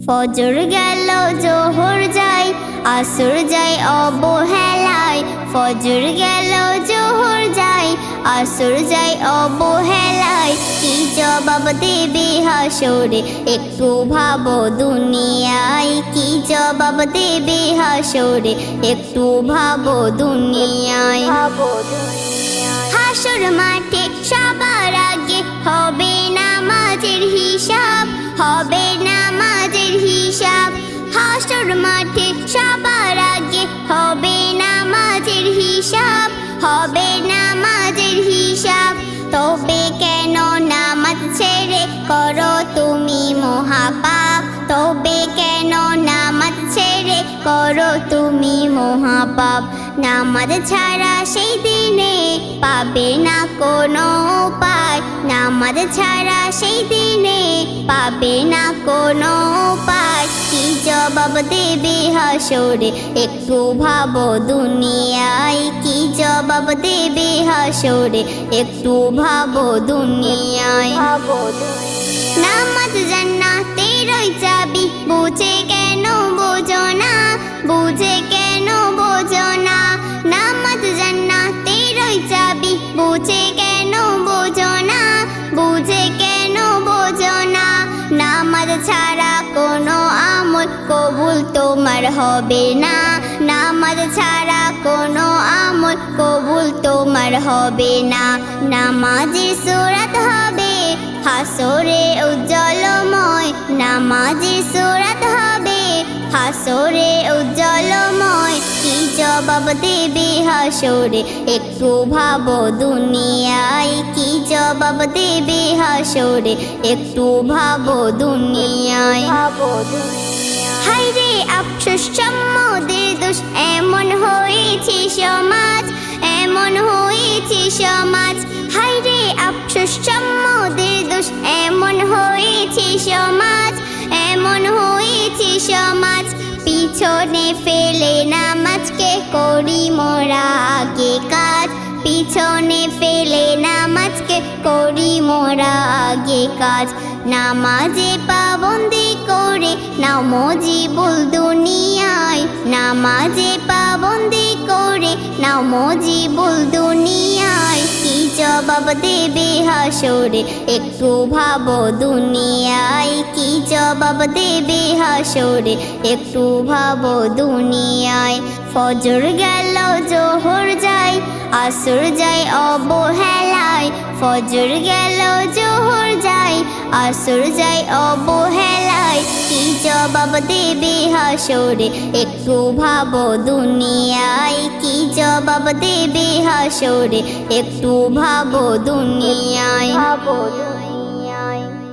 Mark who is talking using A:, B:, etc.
A: ফজর গেল জোহর যাই, আসর যাই অবহেলায়। ফজর গেল জোহর যাই, আসর যাই অবহেলায়। কি জবাব দেবে হাসরে, একটু ভাবো দুনিয়ায়। কি জবাব দেবে হাসরে, একটু ভাবো দুনিয়ায়। হাসর মাঠে সবার আগে হবে নামাজের হিসাব, হবে নামাজের হিসাব। হাসর মাঠে সবার আগে হবে নামাজের হিসাব, হবে নামাজের হিসাব। তবে কেন নামাজ ছেড়ে করো তুমি মহাপাপ? তবে কেন নামাজ ছেড়ে করো তুমি মহাপাপ? নামাজ ছাড়া সেই দিনে পাবে না কোনো উপায়। নামাজ ছাড়া সেই দিনে পাবে না কোনো উপায়। কি জবাব দেবে হাসরে, একটু ভাবো দুনিয়ায়। কি জবাব দেবে হাসরে, একটু ভাবো দুনিয়ায়। নামাজ জান্নাতেরই চাবি, বুঝে কেন বোঝো না? বুঝে কেন বোঝো না? নামাজ জান্নাতেরই চাবি, বুঝে কেন বোঝো না? বুঝে কেন বোঝো না? নামাজ ছাড়া কোনো আমল কবুল তোমার হবে না। নামাজ ছাড়া কোনো আমল কবুল তোমার হবে না। নামাজের সূরাত হবে হাসরে উজ্জ্বলময়। নামাজের সূরাত হবে হাসরে উজ্জ্বলময়। কি জবাব দেবে হাসরে, একটু ভাবো দুনিয়ায়। কি জবাব দেবে হাসরে, একটু ভাবো দুনিয়ায়। হায়রে আফসোস সম্মদের দোষ, এমন হয়েছে সমাজ, এমন হয়েছে সমাজ। হায়রে আফসোস সম্মদের দোষ, এমন হয়েছে সমাজ, এমন হয়েছে সমাজ। পিছনে ফেলে নামাজকে করি মোরা আগে কাজ। পিছনে ফেলে নামাজকে করি মোরা আগে কাজ। নামাজে পাবন্দি করে নাও মজিবুল দুনিয়ায়। নামাজে পাবন্দি করে নাও মজিবুল দুনিয়ায়। কি জবাব দেবে হাসরে, একটু ভাবো দুনিয়ায়। কি জবাব দেবে হাসরে, একটু ভাবো দুনিয়ায়। ফজর গেল জোহর যাই, আসর যাই অবহেলায়। ফজর গেল জোহর যাই, আসর যাই অবহেলায়। কি জবাব দেবে হাসরে, একটু ভাবো দুনিয়ায়। কি জবাব দেবে হাসরে, একটু ভাবো দুনিয়ায়।